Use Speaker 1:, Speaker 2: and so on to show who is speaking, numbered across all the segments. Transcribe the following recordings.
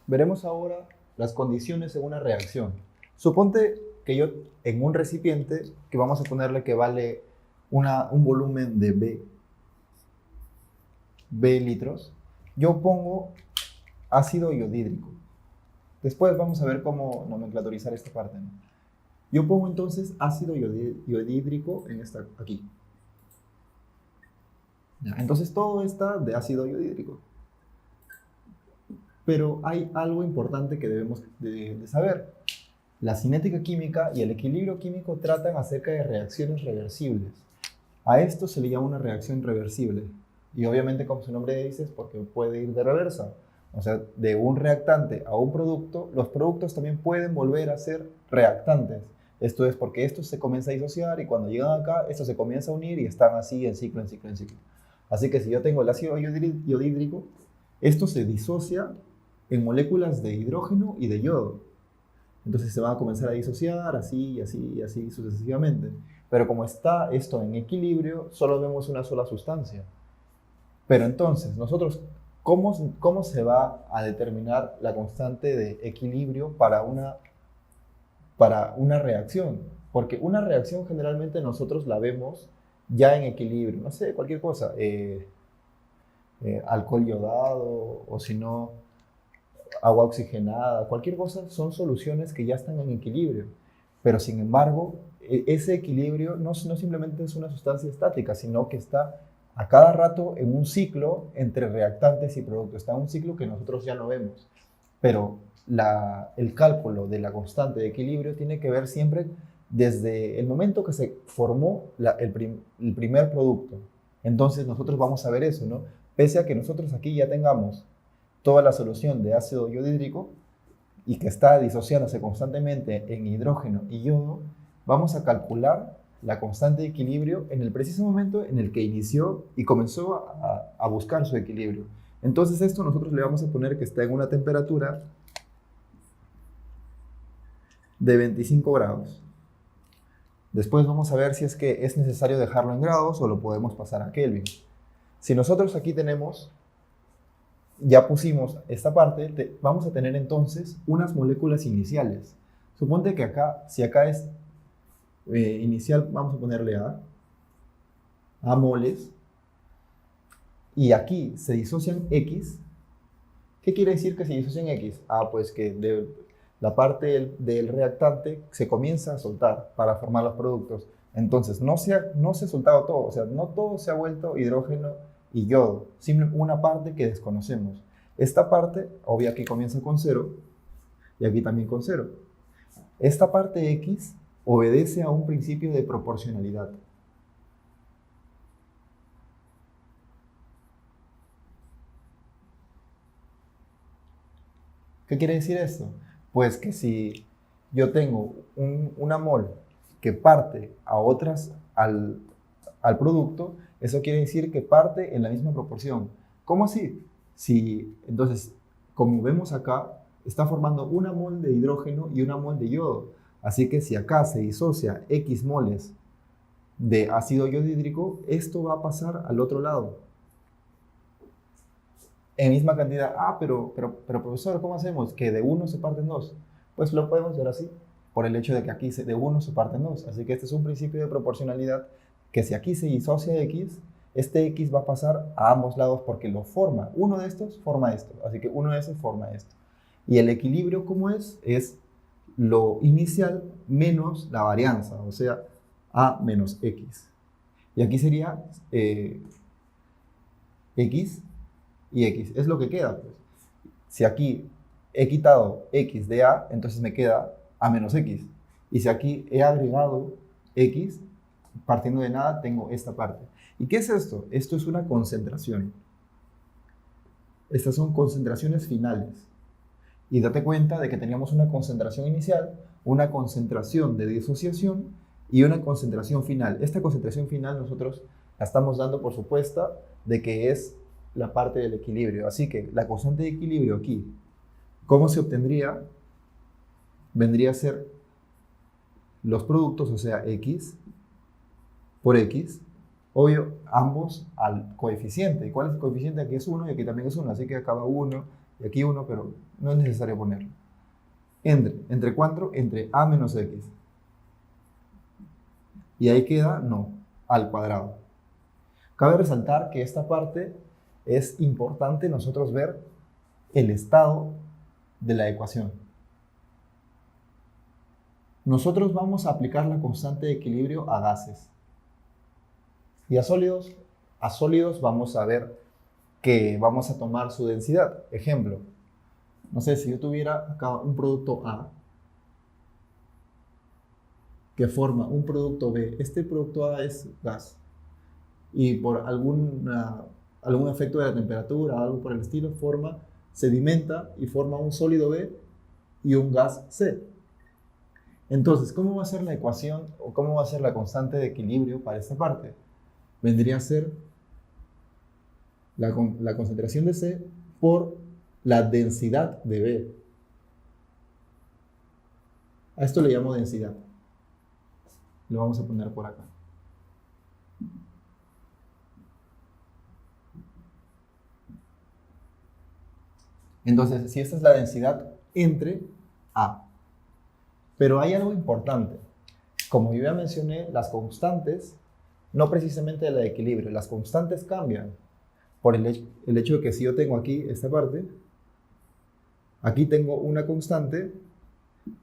Speaker 1: Veremos ahora las condiciones de una reacción. Suponte que yo en un recipiente que vamos a ponerle que vale un volumen de B litros, yo pongo ácido iodídrico. Después vamos a ver cómo nomenclaturizar esta parte, ¿no? Yo pongo entonces ácido iodídrico en aquí. Ya, entonces todo está de ácido iodídrico. Pero hay algo importante que debemos de saber. La cinética química y el equilibrio químico tratan acerca de reacciones reversibles. A esto se le llama una reacción reversible. Y obviamente, como su nombre dice, es porque puede ir de reversa. O sea, de un reactante a un producto, los productos también pueden volver a ser reactantes. Esto es porque esto se comienza a disociar y cuando llegan acá, esto se comienza a unir y están así en ciclo, en ciclo, en ciclo. Así que si yo tengo el ácido iodídrico, esto se disocia en moléculas de hidrógeno y de yodo. Entonces se va a comenzar a disociar así, así, así sucesivamente. Pero como está esto en equilibrio, solo vemos una sola sustancia. Pero entonces, nosotros, ¿cómo se va a determinar la constante de equilibrio para una reacción? Porque una reacción generalmente nosotros la vemos ya en equilibrio. No sé, cualquier cosa. Alcohol yodado o si no, agua oxigenada, cualquier cosa, son soluciones que ya están en equilibrio. Pero sin embargo, ese equilibrio no simplemente es una sustancia estática, sino que está a cada rato en un ciclo entre reactantes y productos. Está en un ciclo que nosotros ya no vemos. Pero el cálculo de la constante de equilibrio tiene que ver siempre desde el momento que se formó el primer producto. Entonces nosotros vamos a ver eso, ¿no? Pese a que nosotros aquí ya tengamos toda la solución de ácido iodídrico y que está disociándose constantemente en hidrógeno y yodo, vamos a calcular la constante de equilibrio en el preciso momento en el que inició y comenzó a buscar su equilibrio. Entonces esto nosotros le vamos a poner que está en una temperatura de 25 grados. Después vamos a ver si es que es necesario dejarlo en grados o lo podemos pasar a Kelvin. Si nosotros aquí tenemos, ya pusimos esta parte, vamos a tener entonces unas moléculas iniciales. Suponte que acá, si acá es inicial, vamos a ponerle A moles, y aquí se disocian X. ¿Qué quiere decir que se disocian X? Pues que la parte del reactante se comienza a soltar para formar los productos. Entonces, no se ha soltado todo, o sea, no todo se ha vuelto hidrógeno y yodo, simplemente una parte que desconocemos. Esta parte, obvio, aquí comienza con 0 y aquí también con 0. Esta parte X obedece a un principio de proporcionalidad. ¿Qué quiere decir esto? Pues que si yo tengo una mol que parte a otras al producto, eso quiere decir que parte en la misma proporción. ¿Cómo así? Entonces, como vemos acá, está formando una mol de hidrógeno y una mol de yodo. Así que si acá se disocia X moles de ácido iodídrico, esto va a pasar al otro lado en misma cantidad. Pero profesor, ¿cómo hacemos? Que de uno se parten dos. Pues lo podemos ver así, por el hecho de que aquí de uno se parten dos. Así que este es un principio de proporcionalidad que si aquí se disocia X, este X va a pasar a ambos lados porque lo forma. Uno de estos forma esto. Así que uno de esos forma esto. Y el equilibrio, ¿cómo es? Es lo inicial menos la varianza, o sea, A menos X. Y aquí sería X y X. Es lo que queda, pues. Si aquí he quitado X de A, entonces me queda A menos X. Y si aquí he agregado X, partiendo de nada, tengo esta parte. ¿Y qué es esto? Esto es una concentración. Estas son concentraciones finales. Y date cuenta de que teníamos una concentración inicial, una concentración de disociación y una concentración final. Esta concentración final nosotros la estamos dando por supuesta de que es la parte del equilibrio. Así que la constante de equilibrio aquí, ¿cómo se obtendría? Vendría a ser los productos, o sea, X por X, obvio, ambos al coeficiente. ¿Y cuál es el coeficiente? Aquí es 1 y aquí también es 1, así que acá va 1 y aquí 1, pero no es necesario ponerlo. ¿Entre cuánto? Entre a menos x. Y ahí queda, no, al cuadrado. Cabe resaltar que esta parte es importante nosotros ver el estado de la ecuación. Nosotros vamos a aplicar la constante de equilibrio a gases. Y a sólidos vamos a ver que vamos a tomar su densidad. Ejemplo, no sé, si yo tuviera acá un producto A que forma un producto B, este producto A es gas, y por algún efecto de la temperatura, algo por el estilo, sedimenta y forma un sólido B y un gas C. Entonces, ¿cómo va a ser la ecuación o cómo va a ser la constante de equilibrio para esta parte? Vendría a ser la concentración de C por la densidad de B. A esto le llamo densidad. Lo vamos a poner por acá. Entonces, si esta es la densidad entre A. Pero hay algo importante. Como yo ya mencioné, las constantes, no precisamente la de equilibrio, las constantes cambian por el hecho de que si yo tengo aquí esta parte, aquí tengo una constante,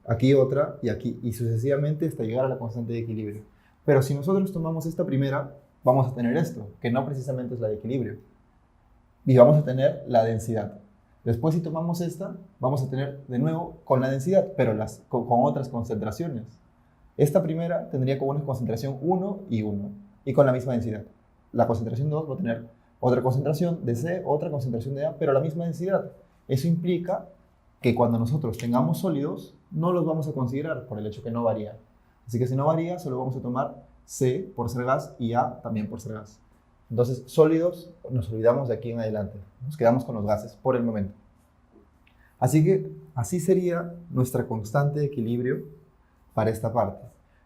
Speaker 1: aquí otra y aquí, y sucesivamente hasta llegar a la constante de equilibrio. Pero si nosotros tomamos esta primera, vamos a tener esto, que no precisamente es la de equilibrio. Y vamos a tener la densidad. Después, si tomamos esta, vamos a tener de nuevo con la densidad, pero con otras concentraciones. Esta primera tendría como una concentración 1 y 1, y con la misma densidad. La concentración 2 va a tener otra concentración de C, otra concentración de A, pero la misma densidad. Eso implica que cuando nosotros tengamos sólidos, no los vamos a considerar por el hecho que no varía. Así que si no varía, solo vamos a tomar C por ser gas y A también por ser gas. Entonces, sólidos nos olvidamos de aquí en adelante. Nos quedamos con los gases por el momento. Así que así sería nuestra constante de equilibrio para esta parte.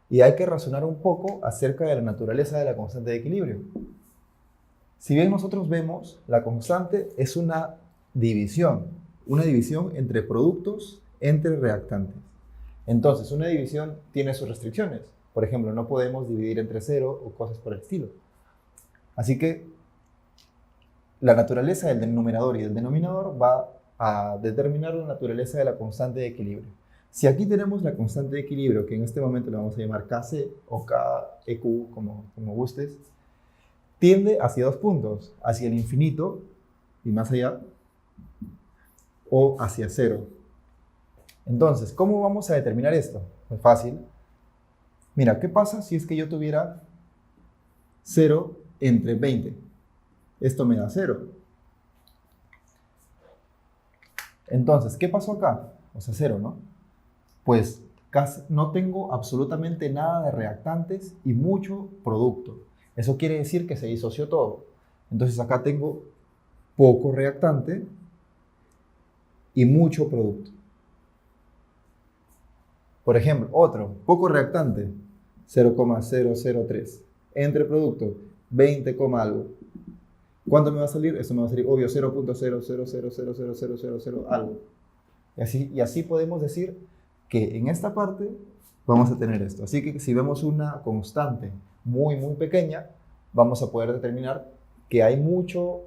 Speaker 1: Y hay que razonar un poco acerca de la naturaleza de la constante de equilibrio. Si bien nosotros vemos, la constante es una división entre productos entre reactantes. Entonces, una división tiene sus restricciones. Por ejemplo, no podemos dividir entre 0 o cosas por el estilo. Así que la naturaleza del numerador y del denominador va a determinar la naturaleza de la constante de equilibrio. Si aquí tenemos la constante de equilibrio, que en este momento le vamos a llamar Kc o Keq, como gustes, tiende hacia dos puntos, hacia el infinito y más allá, o hacia 0. Entonces, ¿cómo vamos a determinar esto? Muy fácil. Mira, ¿qué pasa si es que yo tuviera 0 entre 20? Esto me da 0. Entonces, ¿qué pasó acá? O sea, 0, ¿no? Pues casi no tengo absolutamente nada de reactantes y mucho producto. Eso quiere decir que se disoció todo. Entonces acá tengo poco reactante y mucho producto. Por ejemplo, otro, poco reactante, 0,003. Entre producto, 20, algo. ¿Cuánto me va a salir? Esto me va a salir, obvio, 0.000000000 algo. Y así podemos decir que en esta parte vamos a tener esto. Así que si vemos una constante muy, muy pequeña, vamos a poder determinar que hay mucho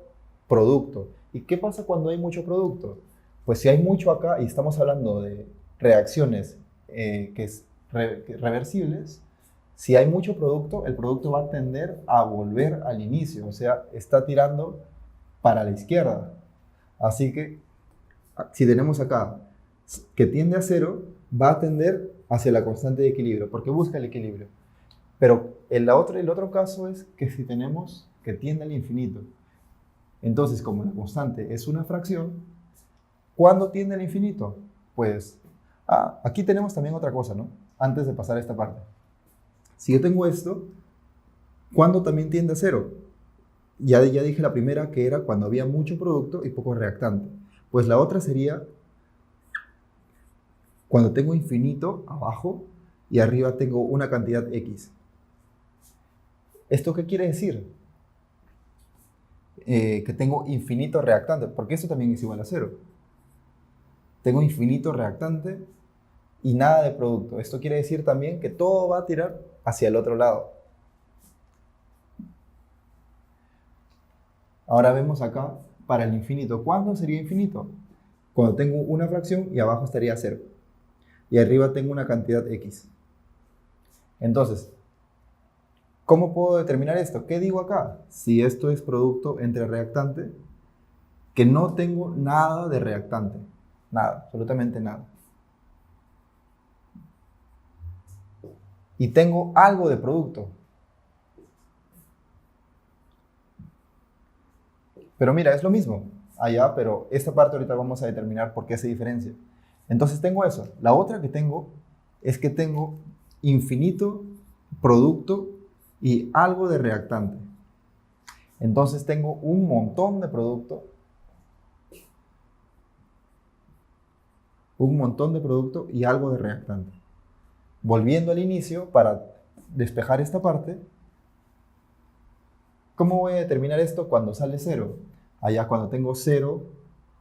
Speaker 1: producto. ¿Y qué pasa cuando hay mucho producto? Pues si hay mucho acá y estamos hablando de reacciones reversibles, si hay mucho producto, el producto va a tender a volver al inicio, o sea, está tirando para la izquierda. Así que si tenemos acá que tiende a 0, va a tender hacia la constante de equilibrio, porque busca el equilibrio. Pero el otro caso es que si tenemos que tiende al infinito, entonces como la constante es una fracción, ¿cuándo tiende al infinito? Pues, aquí tenemos también otra cosa, ¿no? Antes de pasar a esta parte. Si yo tengo esto, ¿cuándo también tiende a 0? Ya dije la primera que era cuando había mucho producto y poco reactante. Pues la otra sería cuando tengo infinito abajo y arriba tengo una cantidad X. ¿Esto qué quiere decir? Que tengo infinito reactante, porque esto también es igual a 0. tengo infinito reactante y nada de producto. Esto quiere decir también que todo va a tirar hacia el otro lado. Ahora vemos acá para el infinito. ¿Cuándo sería infinito? Cuando tengo una fracción y abajo estaría 0. Y arriba tengo una cantidad x. Entonces, ¿cómo puedo determinar esto? ¿Qué digo acá? Si esto es producto entre reactante, que no tengo nada de reactante. Nada, absolutamente nada. Y tengo algo de producto. Pero mira, es lo mismo allá, pero esta parte ahorita vamos a determinar por qué se diferencia. Entonces tengo eso. La otra que tengo es que tengo infinito producto y algo de reactante. Entonces tengo un montón de producto. Un montón de producto y algo de reactante. Volviendo al inicio, para despejar esta parte, ¿cómo voy a determinar esto cuando sale 0? Allá cuando tengo 0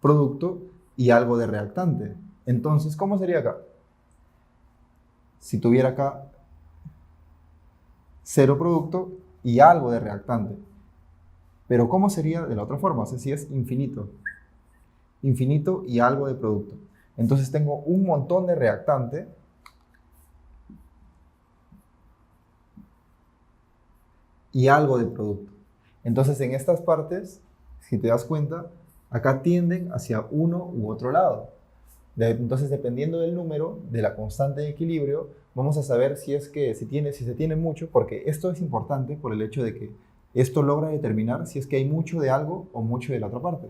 Speaker 1: producto y algo de reactante. Entonces, ¿cómo sería acá? Si tuviera acá 0 producto y algo de reactante. Pero ¿cómo sería de la otra forma? O sea, si es infinito. Infinito y algo de producto. Entonces tengo un montón de reactante y algo de producto. Entonces en estas partes, si te das cuenta, acá tienden hacia uno u otro lado. Entonces dependiendo del número, de la constante de equilibrio, vamos a saber si se tiene mucho, porque esto es importante por el hecho de que esto logra determinar si es que hay mucho de algo o mucho de la otra parte.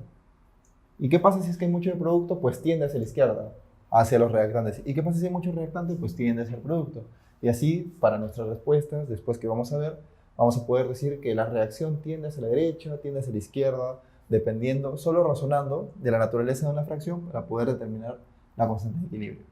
Speaker 1: ¿Y qué pasa si es que hay mucho de producto? Pues tiende hacia la izquierda, hacia los reactantes. ¿Y qué pasa si hay mucho reactante? Pues tiende hacia el producto. Y así, para nuestras respuestas, después que vamos a ver, vamos a poder decir que la reacción tiende hacia la derecha, tiende hacia la izquierda, dependiendo, solo razonando de la naturaleza de una fracción para poder determinar la constante de equilibrio.